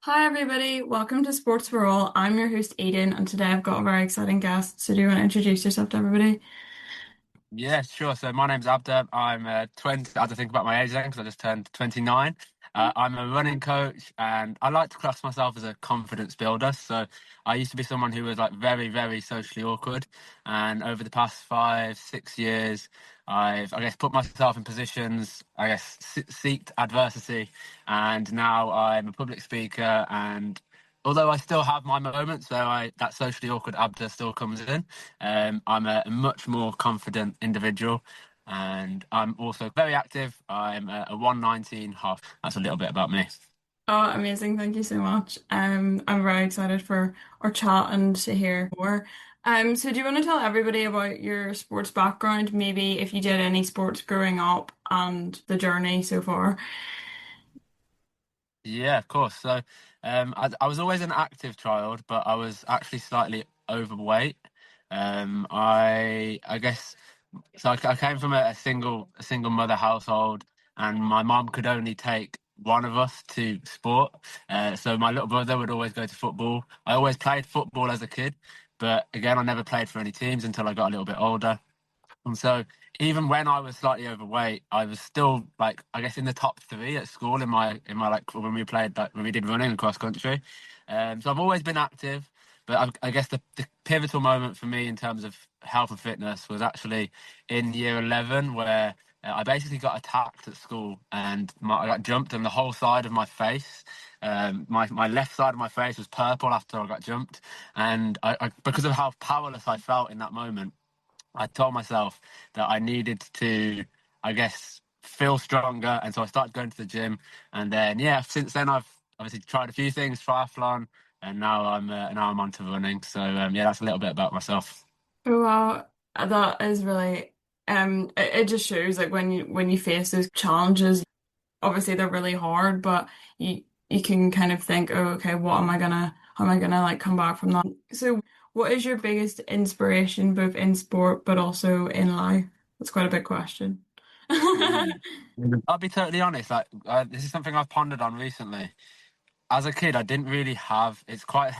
Hi everybody, welcome to Sports for All. I'm your host Aiden, and today I've got a very exciting guest. So do you want to introduce yourself to everybody? Yeah, sure. So my name's Abder. I'm 20. I had to think about my age then because I just turned 29. I'm a running coach and I like to class myself as a confidence builder. So I used to be someone who was like very, very socially awkward. And over the past 5, 6 years, I guess, put myself in positions, I guess, seeked adversity. And now I'm a public speaker, and although I still have my moments where that socially awkward Abder still comes in, I'm a much more confident individual, and I'm also very active. I'm a 119 half. That's a little bit about me. Oh, amazing. Thank you so much. I'm very excited for our chat and to hear more. So do you want to tell everybody about your sports background, maybe if you did any sports growing up and the journey so far? Yeah, of course. So, I was always an active child, but I was actually slightly overweight. I guess so. I came from a single mother household, and my mom could only take one of us to sport. So my little brother would always go to football. I always played football as a kid, but again, I never played for any teams until I got a little bit older. And so even when I was slightly overweight, I was still like, I guess, in the top three at school in my like when we played, like when we did running and cross country. So I've always been active, but I guess the pivotal moment for me in terms of health and fitness was actually in year 11, where I basically got attacked at school, and I got jumped, and the whole side of my face, my left side of my face was purple after I got jumped, and because of how powerless I felt in that moment, I told myself that I needed to, I guess, feel stronger, and so I started going to the gym. And then, yeah, since then I've obviously tried a few things, triathlon, and now I'm onto running. So yeah, that's a little bit about myself. Oh, wow, that is really it just shows like when you face those challenges, obviously they're really hard, but you can kind of think, oh, okay, how am I gonna like come back from that? So, what is your biggest inspiration, both in sport but also in life? That's quite a big question. Mm. I'll be totally honest. Like this is something I've pondered on recently. As a kid, I didn't really have. It's quite,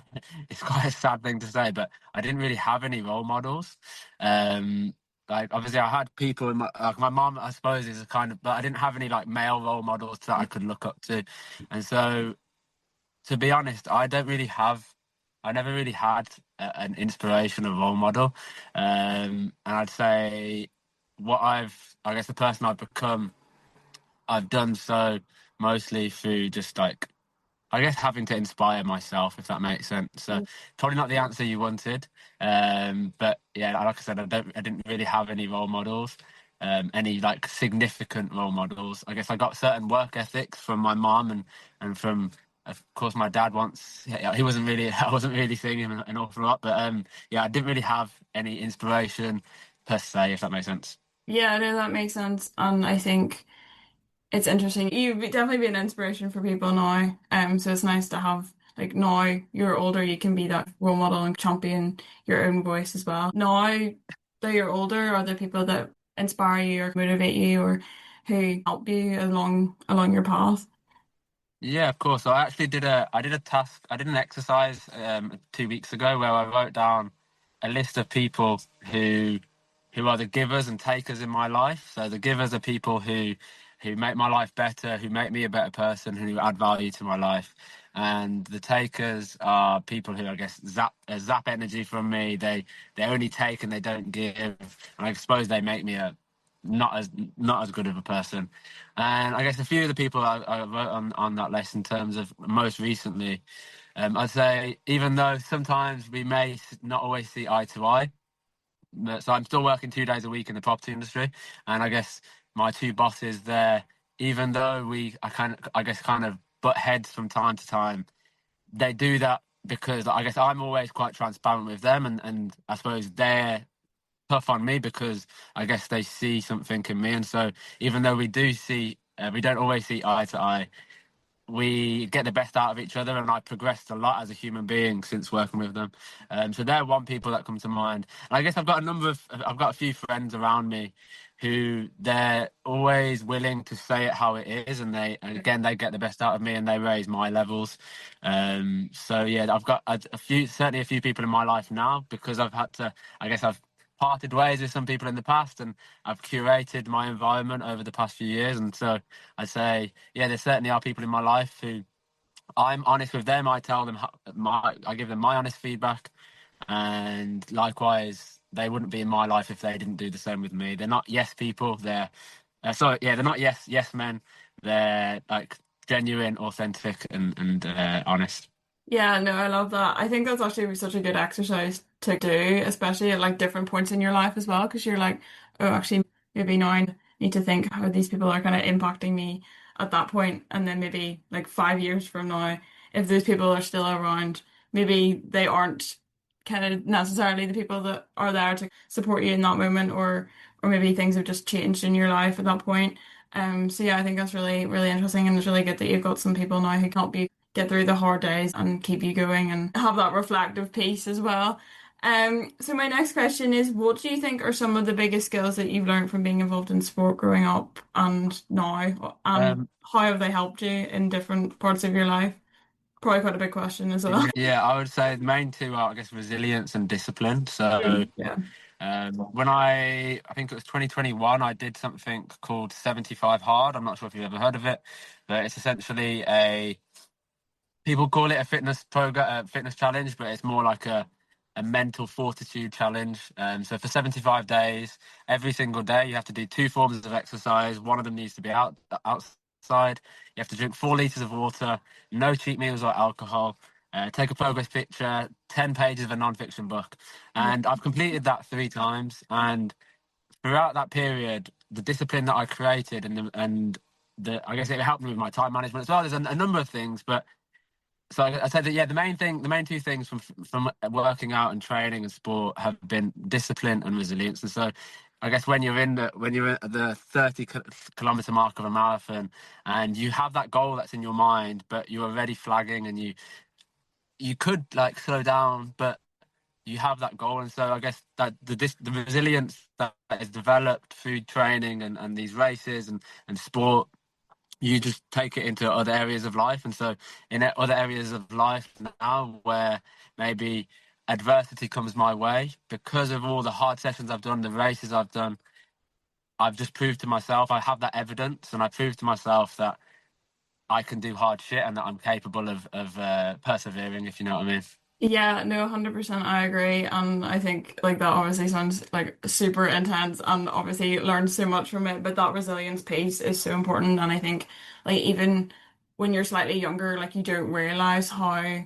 it's quite a sad thing to say, but I didn't really have any role models. Um, like obviously, I had people in my mom, I suppose, is a kind of, but I didn't have any like male role models that I could look up to, and so to be honest, I don't really have. I never really had an inspirational role model, and I'd say I guess, the person I've become, I've done so mostly through just like, I guess, having to inspire myself, if that makes sense. So probably not the answer you wanted, but yeah, like I said, I didn't really have any role models, any like significant role models. I guess I got certain work ethics from my mom, and from, of course, my dad. Once he wasn't really, I wasn't really seeing him an awful lot, but yeah, I didn't really have any inspiration per se, if that makes sense. Yeah, no, that makes sense, and I think it's interesting. You've definitely been an inspiration for people now. So it's nice to have like now you're older, you can be that role model and champion your own voice as well. Now that you're older, are there people that inspire you or motivate you or who help you along your path? Yeah, of course. So I did an exercise 2 weeks ago where I wrote down a list of people who are the givers and takers in my life. So the givers are people who make my life better, who make me a better person, who add value to my life. And the takers are people who, I guess, zap energy from me. They only take and they don't give. And I suppose they make me a not as not as good of a person. And I guess a few of the people I wrote on that list in terms of most recently, I'd say, even though sometimes we may not always see eye to eye, so I'm still working 2 days a week in the property industry, and I guess my two bosses there, even though I guess, kind of butt heads from time to time, they do that because I guess I'm always quite transparent with them, and I suppose they're tough on me because I guess they see something in me, and so even though we don't always see eye to eye, we get the best out of each other, and I progressed a lot as a human being since working with them. So they're one people that come to mind. And I guess I've got a few friends around me who they're always willing to say it how it is, and they get the best out of me, and they raise my levels. So yeah, I've got certainly a few people in my life now, because I've parted ways with some people in the past, and I've curated my environment over the past few years. And so I'd say, yeah, there certainly are people in my life who I'm honest with them. I tell them I give them my honest feedback, and likewise, they wouldn't be in my life if they didn't do the same with me. They're not yes people. They're not yes men. They're like genuine, authentic, and honest. Yeah, no, I love that. I think that's actually such a good exercise to do, especially at like different points in your life as well, because you're like, oh, actually, maybe now I need to think how these people are kind of impacting me at that point, and then maybe like 5 years from now, if those people are still around, maybe they aren't kind of necessarily the people that are there to support you in that moment, or maybe things have just changed in your life at that point. So yeah, I think that's really, really interesting, and it's really good that you've got some people now who can help you get through the hard days and keep you going and have that reflective piece as well. So my next question is, what do you think are some of the biggest skills that you've learned from being involved in sport growing up and now, and Um, how have they helped you in different parts of your life? Probably quite a big question as well. yeah, I would say the main two are, I guess, resilience and discipline. So Yeah. when I think it was 2021, I did something called 75 Hard. I'm not sure if you've ever heard of it, but it's essentially people call it a fitness challenge, but it's more like a mental fortitude challenge. So for 75 days, every single day, you have to do two forms of exercise. One of them needs to be outside. You have to drink 4 liters of water, no cheat meals or alcohol. Take a progress picture, 10 pages of a non-fiction book. And I've completed that 3 times. And throughout that period, the discipline that I created I guess it helped me with my time management as well. There's a number of things, but so I said that, yeah, the main two things from working out and training and sport have been discipline and resilience. And so I guess when you're at the 30-kilometer mark of a marathon, and you have that goal that's in your mind, but you're already flagging, and you could like slow down, but you have that goal. And so I guess that the resilience that is developed through training and these races and sport, you just take it into other areas of life. And so in other areas of life now, where maybe adversity comes my way, because of all the hard sessions I've done, the races I've done, I've just proved to myself, I have that evidence, and I proved to myself that I can do hard shit, and that I'm capable of persevering, if you know what I mean. Yeah, no, 100% I agree. And I think like that obviously sounds like super intense and obviously learned so much from it, but that resilience piece is so important. And I think like even when you're slightly younger, like you don't realize how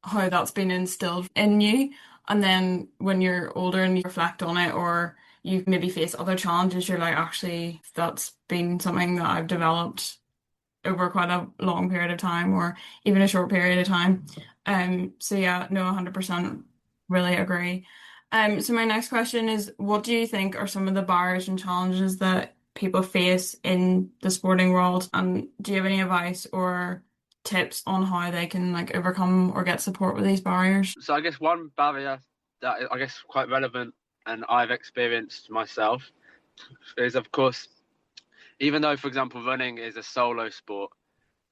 that's been instilled in you. And then when you're older and you reflect on it, or you maybe face other challenges, you're like, actually, that's been something that I've developed over quite a long period of time, or even a short period of time. So yeah, no, 100% really agree. So my next question is, what do you think are some of the barriers and challenges that people face in the sporting world? And do you have any advice or tips on how they can like overcome or get support with these barriers? So I guess one barrier that I guess quite relevant, and I've experienced myself, is of course, even though, for example, running is a solo sport,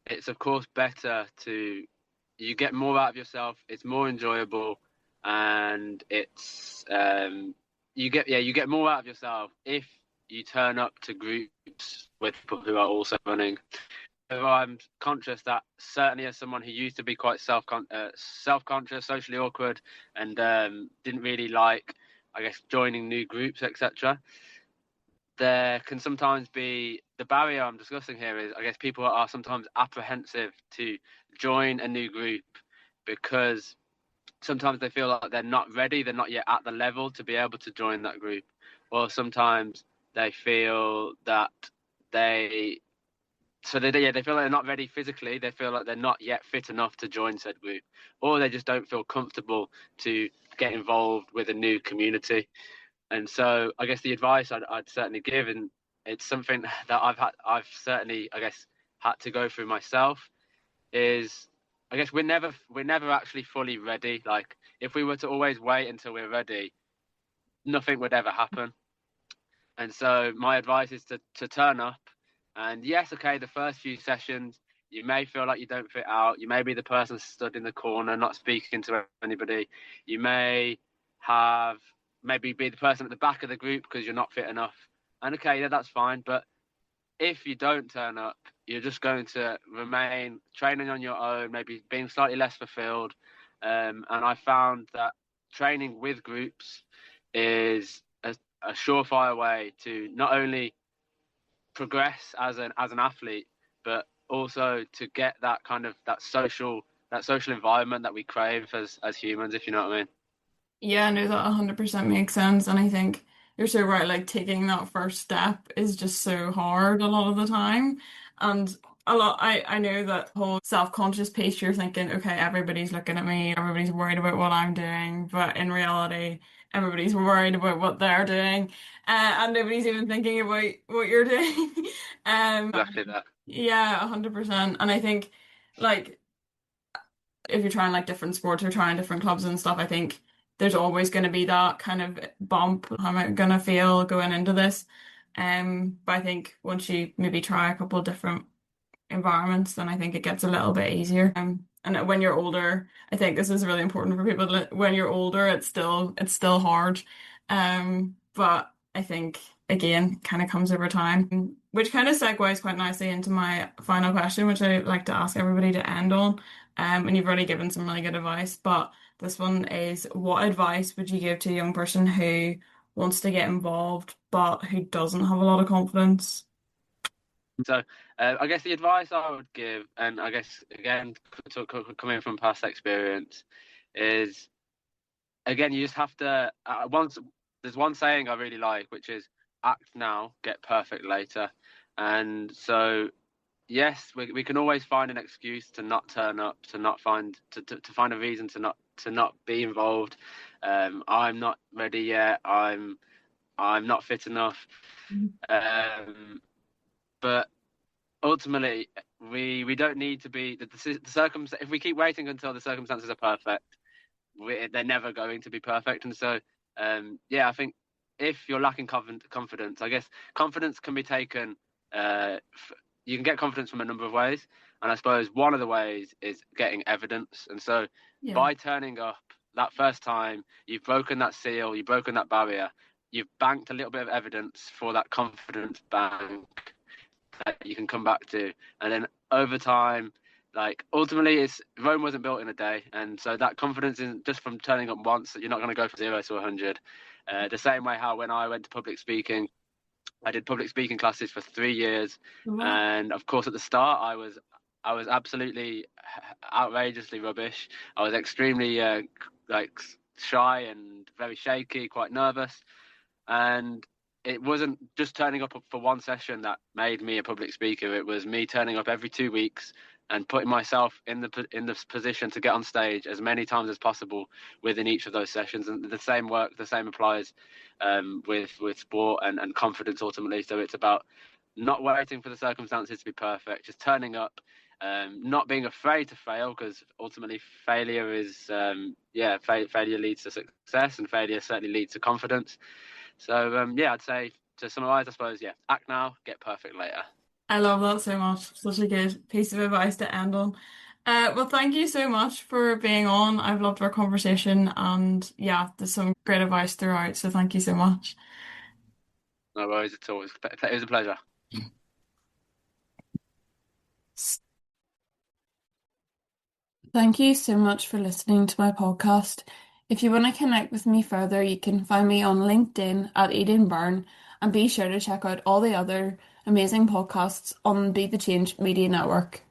it's of course better to you get more out of yourself. It's more enjoyable, and you get more out of yourself if you turn up to groups with people who are also running. So I'm conscious that, certainly as someone who used to be quite self-conscious, socially awkward, and didn't really like, I guess, joining new groups, etc., there can sometimes be the barrier I'm discussing here is, I guess, people are sometimes apprehensive to join a new group, because sometimes they feel like they're not ready, they're not yet at the level to be able to join that group. Or sometimes they feel that they they feel like they're not ready physically, they feel like they're not yet fit enough to join said group, or they just don't feel comfortable to get involved with a new community. And so I guess the advice I'd certainly give, and it's something that I've certainly, I guess, had to go through myself, is I guess we're never actually fully ready. Like if we were to always wait until we're ready, nothing would ever happen. And so my advice is to turn up. And yes, okay, the first few sessions, you may feel like you don't fit out. You may be the person stood in the corner, not speaking to anybody. You may have maybe be the person at the back of the group because you're not fit enough. And okay, yeah, that's fine. But if you don't turn up, you're just going to remain training on your own, maybe being slightly less fulfilled. And I found that training with groups is a surefire way to not only progress as an athlete, but also to get that kind of that social environment that we crave as humans, if you know what I mean. Yeah, no, that 100% makes sense. And I think you're so right. Like taking that first step is just so hard a lot of the time. And I know that whole self-conscious piece, you're thinking, okay, everybody's looking at me, everybody's worried about what I'm doing. But in reality, everybody's worried about what they're doing. And nobody's even thinking about what you're doing. Exactly that. Yeah, 100%. And I think like if you're trying like different sports or trying different clubs and stuff, I think there's always going to be that kind of bump. How am I going to feel going into this? But I think once you maybe try a couple of different environments, then I think it gets a little bit easier. And when you're older, I think this is really important for people that when you're older, it's still hard. But I think again, kind of comes over time, which kind of segues quite nicely into my final question, which I like to ask everybody to end on. And you've already given some really good advice, but this one is, what advice would you give to a young person who wants to get involved but who doesn't have a lot of confidence? So I guess the advice I would give, and I guess again coming from past experience, is again you just have to once there's one saying I really like, which is act now, get perfect later. And so yes, we can always find an excuse to not turn up, to not find to find a reason to not be involved. I'm not ready yet. I'm not fit enough. But ultimately, we don't need to be the circumstance. If we keep waiting until the circumstances are perfect, they're never going to be perfect. And so, yeah, I think if you're lacking confidence, I guess confidence can be taken. You can get confidence from a number of ways, and I suppose one of the ways is getting evidence. And so, Yeah. by turning up that first time, you've broken that seal, you've broken that barrier, you've banked a little bit of evidence for that confidence bank that you can come back to, and then over time, like ultimately, it's Rome wasn't built in a day, and so that confidence isn't just from turning up once. That you're not going to go from 0 to 100. The same way how when I went to public speaking, I did public speaking classes for 3 years, Wow. and of course at the start I was absolutely outrageously rubbish. I was extremely like shy and very shaky, quite nervous. And it wasn't just turning up for one session that made me a public speaker. It was me turning up every 2 weeks and putting myself in the position to get on stage as many times as possible within each of those sessions. And the same applies with sport and confidence ultimately. So it's about not waiting for the circumstances to be perfect, just turning up, not being afraid to fail, because ultimately failure is failure leads to success, and failure certainly leads to confidence. So yeah, I'd say to summarize, I suppose, yeah, act now, get perfect later. I love that so much. Such a good piece of advice to end on. Well, thank you so much for being on. I've loved our conversation, and yeah, there's some great advice throughout. So thank you so much. No worries at all. It was a pleasure. Thank you so much for listening to my podcast. If you want to connect with me further, you can find me on LinkedIn at Eden Byrne, and be sure to check out all the other amazing podcasts on Be the Change Media Network.